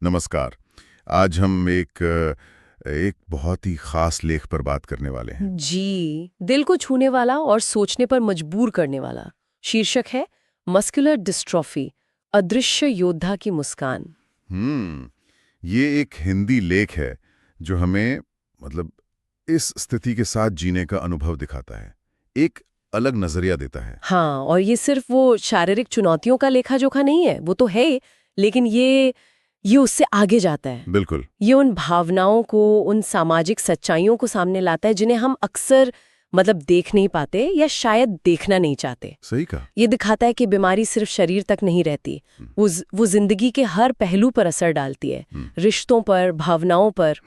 नमस्कार। आज हम एक बहुत ही खास लेख पर बात करने वाले हैं। जी, दिल को छूने वाला और सोचने पर मजबूर करने वाला। शीर्षक है मस्कुलर डिस्ट्रॉफी, अदृश्य योद्धा की मुस्कान। हम्म ये एक हिंदी लेख है जो हमें मतलब इस स्थिति के साथ जीने का अनुभव दिखाता है, एक अलग नजरिया देता है। हाँ, और ये सिर्फ वो शारीरिक चुनौतियों का लेखा जोखा नहीं है, वो तो है ही, लेकिन ये उससे आगे जाता है। बिल्कुल। ये उन भावनाओं को, उन सामाजिक सच्चाइयों को सामने लाता है जिन्हें हम अक्सर देख नहीं पाते या शायद देखना नहीं चाहते। सही कहा। ये दिखाता है कि बीमारी सिर्फ शरीर तक नहीं रहती, वो जिंदगी के हर पहलू पर असर डालती है, रिश्तों पर, भावनाओं पर।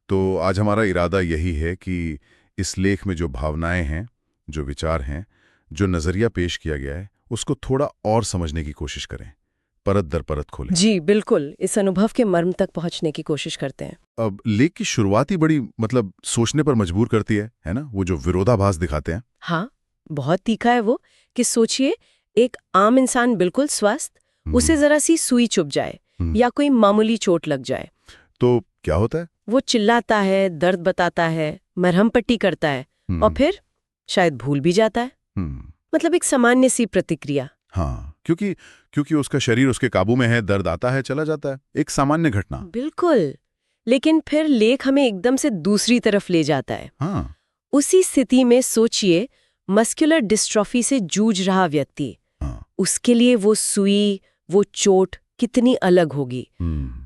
तो आज हमारा इरादा यही है कि इस लेख में जो भावनाएं हैं, जो विचार हैं, जो नजरिया पेश किया गया है, उसको थोड़ा और समझने की कोशिश करें, परत दर परत खोलें। जी बिल्कुल, इस अनुभव के मर्म तक पहुंचने की कोशिश करते हैं। अब लेख की शुरुआत ही बड़ी सोचने पर मजबूर करती है ना? वो जो विरोधाभास दिखाते हैं। हाँ, बहुत तीखा है वो, कि सोचिए एक आम इंसान बिल्कुल स्वस्थ, उसे जरा सी सुई चुभ जाए या कोई मामूली चोट लग जाए तो क्या होता है? वो चिल्लाता है, दर्द बताता है, मरहम पट्टी करता है और फिर शायद भूल भी जाता है। एक सामान्य सी प्रतिक्रिया। हाँ, क्योंकि उसका शरीर उसके काबू में है, दर्द आता है, चला जाता है, एक सामान्य घटना। बिल्कुल। लेकिन फिर लेख हमें एकदम से दूसरी तरफ ले जाता है। हाँ। उसी स्थिति में सोचिए, मस्कुलर डिस्ट्रॉफी से जूझ रहा व्यक्ति, हाँ। उसके लिए वो सुई, वो चोट कितनी अलग होगी,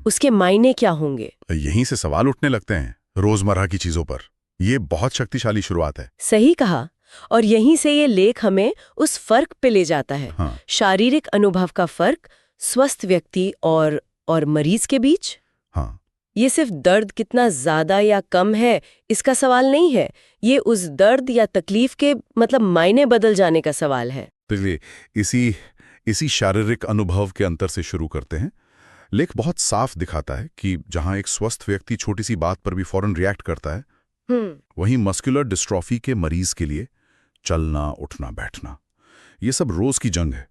उसके मायने क्या होंगे। यहीं से सवाल उठने लगते हैं रोजमर्रा की चीजों पर। ये बहुत शक्तिशाली शुरुआत है। सही कहा। और यहीं से ये लेख हमें उस फर्क पे ले जाता है। हाँ। शारीरिक अनुभव का फर्क स्वस्थ व्यक्ति और मरीज के बीच। हाँ। ये सिर्फ दर्द कितना ज्यादा या कम है इसका सवाल नहीं है, ये उस दर्द या तकलीफ के मायने बदल जाने का सवाल है। तो इसी इसी शारीरिक अनुभव के अंतर से शुरू करते हैं। लेख बहुत साफ दिखाता है कि जहां एक स्वस्थ व्यक्ति छोटी सी बात पर भी फौरन रिएक्ट करता है, वहीं मस्कुलर डिस्ट्रॉफी के मरीज के लिए चलना, उठना, बैठना, ये सब रोज की जंग है।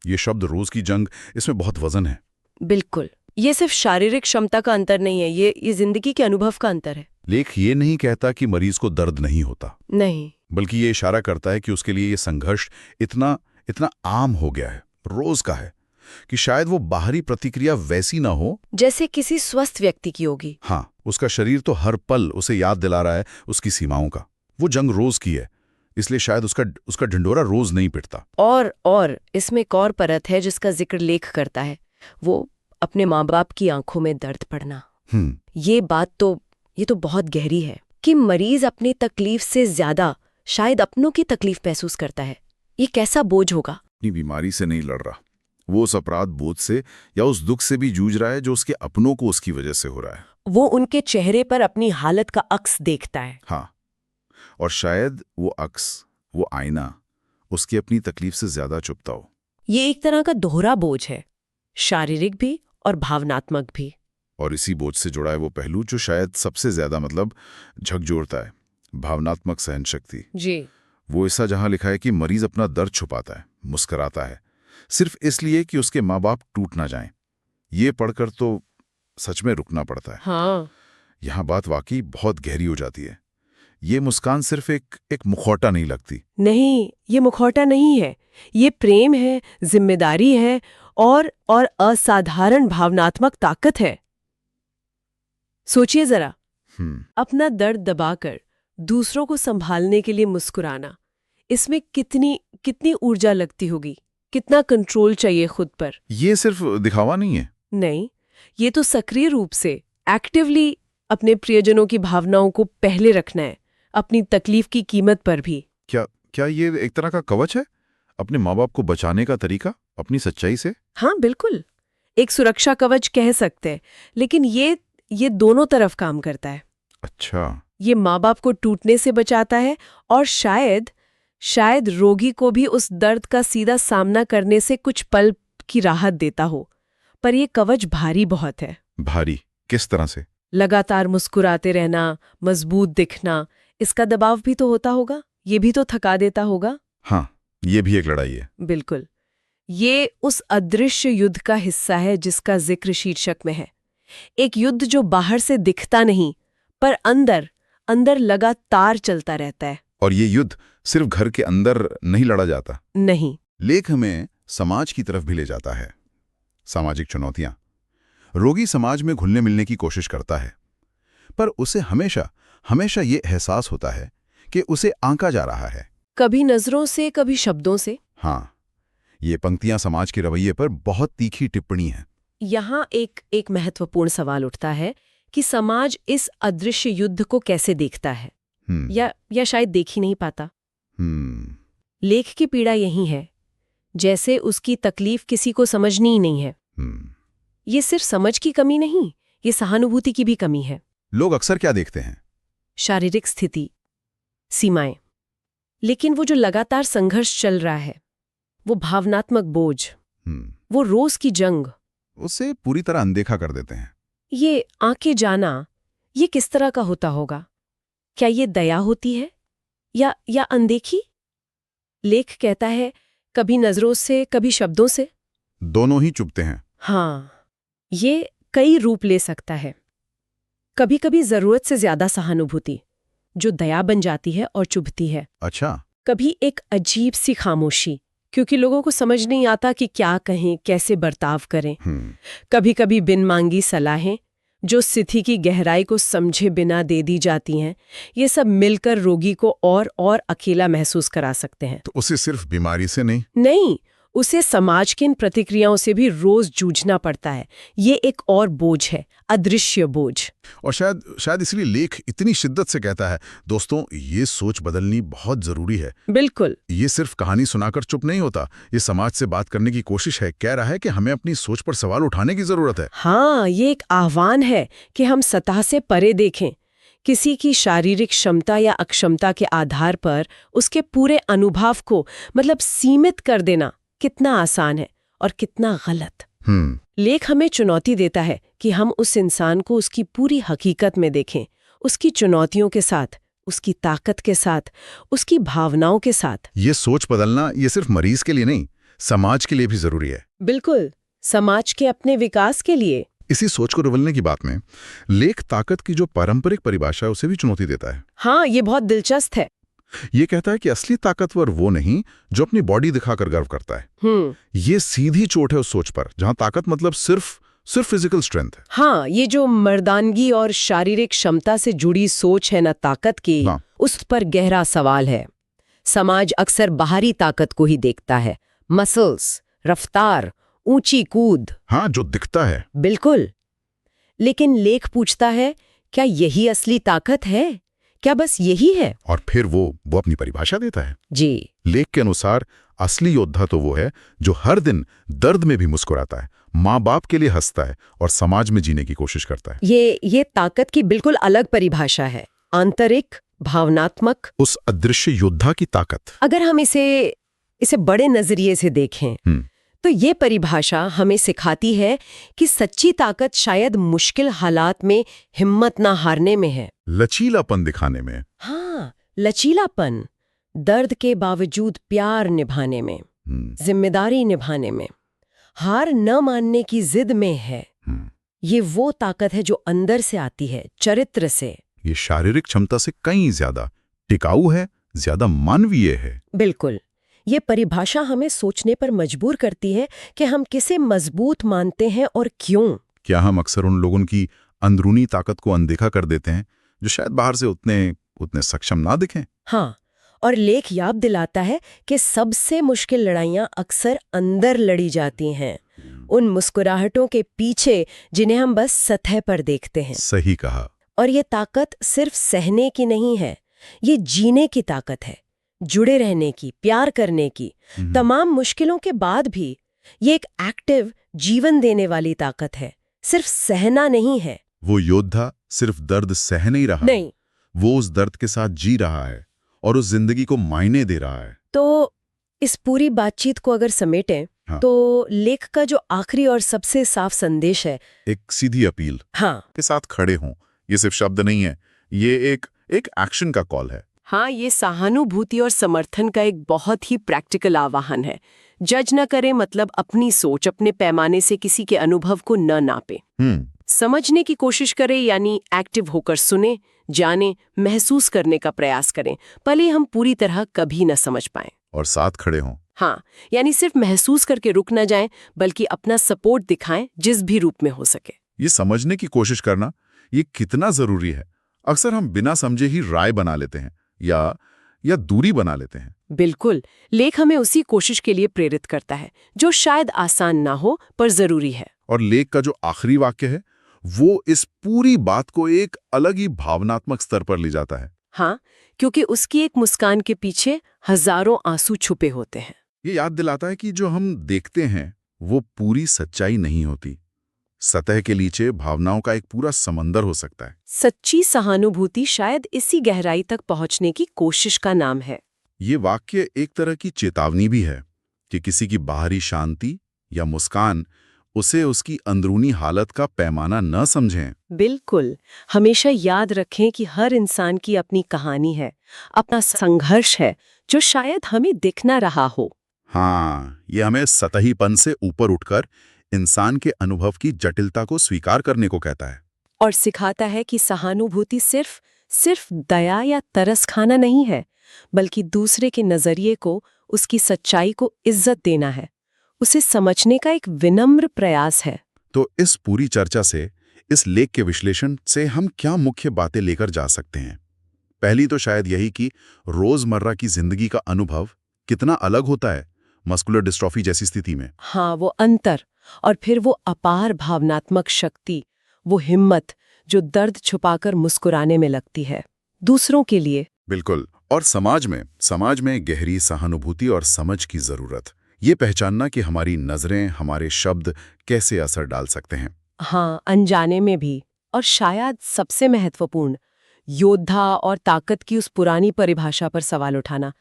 ये शब्द रोज की जंग, इसमें बहुत वजन है। बिल्कुल, ये सिर्फ शारीरिक क्षमता का अंतर नहीं है, ये जिंदगी के अनुभव का अंतर है। लेख ये नहीं कहता कि मरीज को दर्द नहीं होता, नहीं, बल्कि ये इशारा करता है कि उसके लिए ये संघर्ष इतना इतना आम हो गया है, रोज का है, कि शायद वो बाहरी प्रतिक्रिया वैसी ना हो जैसे किसी स्वस्थ व्यक्ति की होगी। हाँ, उसका शरीर तो हर पल उसे याद दिला रहा है उसकी सीमाओं का। वो जंग रोज की है, इसलिए शायद उसका ढिंढोरा रोज नहीं पिटता। और इसमें एक और परत है जिसका जिक्र लेख करता है, वो अपने माँ बाप की आंखों में दर्द पड़ना। ये तो बहुत गहरी है कि मरीज अपनी तकलीफ से ज्यादा शायद अपनों की तकलीफ महसूस करता है। ये कैसा बोझ होगा। अपनी बीमारी से नहीं लड़ रहा, वो उस अपराध बोझ से या उस दुख से भी जूझ रहा है जो उसके अपनों को उसकी वजह से हो रहा है। वो उनके चेहरे पर अपनी हालत का अक्स देखता है। हाँ, और शायद वो अक्स, वो आईना उसकी अपनी तकलीफ से ज्यादा चुभता हो। ये एक तरह का दोहरा बोझ है, शारीरिक भी और भावनात्मक भी। और इसी बोझ से जुड़ा है वो पहलू जो शायद सबसे ज्यादा झकझोरता है, भावनात्मक सहन शक्ति। जी। वो ऐसा जहां लिखा है कि मरीज अपना दर्द छुपाता है, मुस्कुराता है, सिर्फ इसलिए कि उसके माँ बाप टूट ना जाएं। ये पढ़कर तो सच में रुकना पड़ता है। हाँ। यहाँ बात वाकई बहुत गहरी हो जाती है। ये मुस्कान सिर्फ एक मुखौटा नहीं लगती। नहीं, ये मुखौटा नहीं है, ये प्रेम है, जिम्मेदारी है और असाधारण भावनात्मक ताकत है। सोचिए जरा, अपना दर्द दबाकर दूसरों को संभालने के लिए मुस्कुराना, इसमें कितनी ऊर्जा लगती होगी, कितना कंट्रोल चाहिए खुद पर। ये सिर्फ दिखावा नहीं है। नहीं, ये तो सक्रिय रूप से, एक्टिवली अपने प्रियजनों की भावनाओं को पहले रखना है, अपनी तकलीफ की कीमत पर भी। क्या ये एक तरह का कवच है, अपने माँ बाप को बचाने का तरीका अपनी सच्चाई से? हाँ बिल्कुल, एक सुरक्षा कवच कह सकते हैं, लेकिन ये दोनों तरफ काम करता है। अच्छा। ये माँ बाप को टूटने से बचाता है और शायद रोगी को भी उस दर्द का सीधा सामना करने से कुछ पल की राहत देता हो। पर ये कवच भारी बहुत है। भारी किस तरह से? लगातार मुस्कुराते रहना, मजबूत दिखना, इसका दबाव भी तो होता होगा, ये भी तो थका देता होगा। हाँ, ये भी एक लड़ाई है। बिल्कुल। ये उस अदृश्य युद्ध का हिस्सा है जिसका जिक्र शीर्षक में है। एक युद्ध जो बाहर से दिखता नहीं, पर अंदर अंदर लगातार चलता रहता है। और ये युद्ध सिर्फ घर के अंदर नहीं लड़ा जाता। नहीं, लेख हमें समाज की तरफ भी ले जाता है। सामाजिक चुनौतियां। रोगी समाज में घुलने मिलने की कोशिश करता है, पर उसे हमेशा हमेशा ये एहसास होता है कि उसे आंका जा रहा है, कभी नजरों से, कभी शब्दों से। हाँ, ये पंक्तियां समाज के रवैये पर बहुत तीखी टिप्पणी है। यहाँ एक महत्वपूर्ण सवाल उठता है कि समाज इस अदृश्य युद्ध को कैसे देखता है, या शायद देख ही नहीं पाता। लेख की पीड़ा यही है, जैसे उसकी तकलीफ किसी को समझनी ही नहीं है। ये सिर्फ समझ की कमी नहीं, ये सहानुभूति की भी कमी है। लोग अक्सर क्या देखते हैं? शारीरिक स्थिति, सीमाएं, लेकिन वो जो लगातार संघर्ष चल रहा है, वो भावनात्मक बोझ, वो रोज की जंग, उसे पूरी तरह अनदेखा कर देते हैं। ये आंके जाना, ये किस तरह का होता होगा? क्या ये दया होती है या अनदेखी? लेख कहता है कभी नजरों से, कभी शब्दों से। दोनों ही चुभते हैं। हाँ, ये कई रूप ले सकता है। कभी कभी जरूरत से ज्यादा सहानुभूति, जो दया बन जाती है और चुभती है। अच्छा। कभी एक अजीब सी खामोशी, क्योंकि लोगों को समझ नहीं आता कि क्या कहें, कैसे बर्ताव करें। कभी कभी बिन मांगी सलाहें, जो स्थिति की गहराई को समझे बिना दे दी जाती हैं। ये सब मिलकर रोगी को और अकेला महसूस करा सकते हैं। तो उसे सिर्फ बीमारी से नहीं, उसे समाज की इन प्रतिक्रियाओं से भी रोज जूझना पड़ता है। ये एक और बोझ है, अदृश्य बोझ। और शायद इसलिए लेख इतनी शिद्दत से कहता है, दोस्तों, ये सोच बदलनी बहुत जरूरी है। बिल्कुल। ये सिर्फ कहानी सुनाकर चुप नहीं होता, ये समाज से बात करने की कोशिश है। कह रहा है कि हमें अपनी सोच पर सवाल उठाने की जरूरत है। हाँ, ये एक आह्वान है कि हम सतह से परे देखें। किसी की शारीरिक क्षमता या अक्षमता के आधार पर उसके पूरे अनुभव को सीमित कर देना कितना आसान है और कितना गलत। लेख हमें चुनौती देता है कि हम उस इंसान को उसकी पूरी हकीकत में देखें, उसकी चुनौतियों के साथ, उसकी ताकत के साथ, उसकी भावनाओं के साथ। ये सोच बदलना ये सिर्फ मरीज के लिए नहीं, समाज के लिए भी जरूरी है। बिल्कुल, समाज के अपने विकास के लिए। इसी सोच को बदलने की बात में लेख ताकत की जो पारंपरिक परिभाषा है उसे भी चुनौती देता है। हाँ, ये बहुत दिलचस्प है। ये कहता है कि असली ताकतवर वो नहीं जो अपनी बॉडी दिखाकर गर्व करता है। ये सीधी चोट है उस सोच पर, जहां ताकत मतलब सिर्फ फिजिकल स्ट्रेंथ है। हाँ, ये जो मर्दानगी और शारीरिक क्षमता से जुड़ी सोच है ना ताकत की, उस पर गहरा सवाल है। समाज अक्सर बाहरी ताकत को ही देखता है, मसल्स, रफ्तार, ऊंची कूद। हाँ, जो दिखता है। बिल्कुल। लेकिन लेख पूछता है, क्या यही असली ताकत है? क्या बस यही है? और फिर वो अपनी परिभाषा देता है। जी। लेख के अनुसार असली योद्धा तो वो है जो हर दिन दर्द में भी मुस्कुराता है, माँ बाप के लिए हंसता है और समाज में जीने की कोशिश करता है। ये ताकत की बिल्कुल अलग परिभाषा है, आंतरिक, भावनात्मक, उस अदृश्य योद्धा की ताकत। अगर हम इसे बड़े नजरिए से देखें तो ये परिभाषा हमें सिखाती है कि सच्ची ताकत शायद मुश्किल हालात में हिम्मत ना हारने में है, लचीलापन दिखाने में। हाँ, लचीलापन, दर्द के बावजूद प्यार निभाने में, जिम्मेदारी निभाने में, हार न मानने की जिद में है। ये वो ताकत है जो अंदर से आती है, चरित्र से। ये शारीरिक क्षमता से कहीं ज्यादा टिकाऊ है, ज्यादा मानवीय है। बिल्कुल। ये परिभाषा हमें सोचने पर मजबूर करती है कि हम किसे मजबूत मानते हैं और क्यों। क्या हम अक्सर उन लोगों की अंदरूनी ताकत को अनदेखा कर देते हैं जो शायद बाहर से उतने सक्षम ना दिखें? हाँ, और लेख याद दिलाता है कि सबसे मुश्किल लड़ाइयाँ अक्सर अंदर लड़ी जाती हैं, उन मुस्कुराहटों के पीछे जिन्हें हम बस सतह पर देखते हैं। सही कहा। और ये ताकत सिर्फ सहने की नहीं है, ये जीने की ताकत है, जुड़े रहने की, प्यार करने की। तमाम मुश्किलों के बाद भी ये एक एक्टिव, जीवन देने वाली ताकत है, सिर्फ सहना नहीं है। वो योद्धा सिर्फ दर्द सह नहीं रहा, नहीं, वो उस दर्द के साथ जी रहा है और उस जिंदगी को मायने दे रहा है। तो इस पूरी बातचीत को अगर समेटें, तो लेख का जो आखिरी और सबसे साफ संदेश है, एक सीधी अपील के साथ खड़े हों। ये सिर्फ शब्द नहीं है, ये एक एक्शन का कॉल है। हाँ, ये सहानुभूति और समर्थन का एक बहुत ही प्रैक्टिकल आह्वान है, जज न करें मतलब अपनी सोच, अपने पैमाने से किसी के अनुभव को न नापे। समझने की कोशिश करें, यानी एक्टिव होकर सुने, जाने, महसूस करने का प्रयास करें, भले हम पूरी तरह कभी न समझ पाएं। और साथ खड़े हों। हाँ, यानी सिर्फ महसूस करके रुक न जाएं, बल्कि अपना सपोर्ट दिखाएं जिस भी रूप में हो सके। ये समझने की कोशिश करना, ये कितना जरूरी है। अक्सर हम बिना समझे ही राय बना लेते हैं या दूरी बना लेते हैं। बिल्कुल, लेख हमें उसी कोशिश के लिए प्रेरित करता है जो शायद आसान ना हो पर जरूरी है। और लेख का जो आखिरी वाक्य है वो इस पूरी बात को एक अलग ही भावनात्मक स्तर पर ले जाता है। हाँ, क्योंकि उसकी एक मुस्कान के पीछे हजारों आंसू छुपे होते हैं। ये याद दिलाता है कि जो हम देखते हैं वो पूरी सच्चाई नहीं होती। सतह के नीचे भावनाओं का एक पूरा समंदर हो सकता है। सच्ची सहानुभूति शायद इसी गहराई तक पहुंचने की कोशिश का नाम है। ये वाक्य एक तरह की चेतावनी भी है कि किसी की बाहरी शांति या मुस्कान उसे उसकी अंदरूनी हालत का पैमाना न समझें। बिल्कुल, हमेशा याद रखें कि हर इंसान की अपनी कहानी है, अपना संघर्ष है जो शायद हमें दिख ना रहा हो। हाँ, ये हमें सतहीपन से ऊपर उठकर इंसान के अनुभव की जटिलता को स्वीकार करने को कहता है। और सिखाता है कि सहानुभूति सिर्फ दया या तरस खाना नहीं है, बल्कि दूसरे के नजरिए को, उसकी सच्चाई को इज्जत देना है, उसे समझने का एक विनम्र प्रयास है। तो इस पूरी चर्चा से, इस लेख के विश्लेषण से हम क्या मुख्य बातें लेकर जा सकते हैं? पहली तो शायद यही कि रोजमर्रा की जिंदगी का अनुभव कितना अलग होता है मस्कुलर डिस्ट्रॉफी जैसी स्थिति में। हाँ, वो अंतर, और फिर वो अपार भावनात्मक शक्ति, वो हिम्मत जो दर्द छुपाकर मुस्कुराने में लगती है दूसरों के लिए। बिल्कुल। और समाज में गहरी सहानुभूति और समझ की जरूरत, ये पहचानना कि हमारी नजरें, हमारे शब्द कैसे असर डाल सकते हैं। हाँ, अनजाने में भी। और शायद सबसे महत्वपूर्ण, योद्धा और ताकत की उस पुरानी परिभाषा पर सवाल उठाना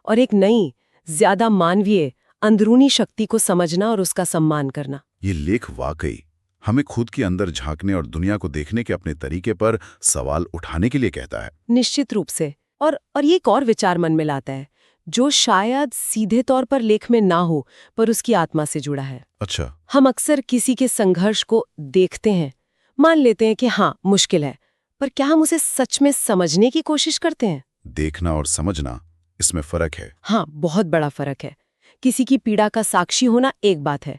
और एक नई, ज्यादा मानवीय अंदरूनी शक्ति को समझना और उसका सम्मान करना। ये लेख वाकई हमें खुद के अंदर झांकने और दुनिया को देखने के अपने तरीके पर सवाल उठाने के लिए कहता है। निश्चित रूप से। और ये एक और विचार मन में लाता है जो शायद सीधे तौर पर लेख में ना हो पर उसकी आत्मा से जुड़ा है। अच्छा। हम अक्सर किसी के संघर्ष को देखते हैं, मान लेते हैं कि हाँ, मुश्किल है, पर क्या हम उसे सच में समझने की कोशिश करते हैं? देखना और समझना, इसमें फर्क है। हाँ, बहुत बड़ा फर्क है। किसी की पीड़ा का साक्षी होना एक बात है,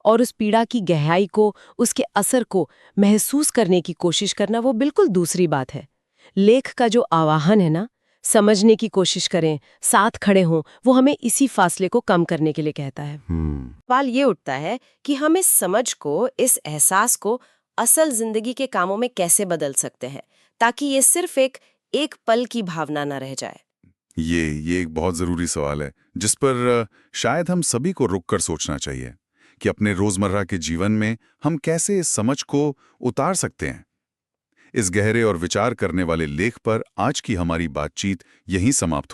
और उस पीड़ा की गहराई को, उसके असर को महसूस करने की कोशिश करना वो बिल्कुल दूसरी बात है। लेख का जो आह्वान है ना, समझने की कोशिश करें, साथ खड़े हों, वो हमें इसी फासले को कम करने के लिए कहता है। सवाल ये उठता है कि हम इस समझ को, इस एहसास को असल जिंदगी के कामों में कैसे बदल सकते हैं, ताकि ये सिर्फ एक पल की भावना न रह जाए। ये एक बहुत जरूरी सवाल है जिस पर शायद हम सभी को रुक कर सोचना चाहिए कि अपने रोजमर्रा के जीवन में हम कैसे इस समझ को उतार सकते हैं। इस गहरे और विचार करने वाले लेख पर आज की हमारी बातचीत यहीं समाप्त हो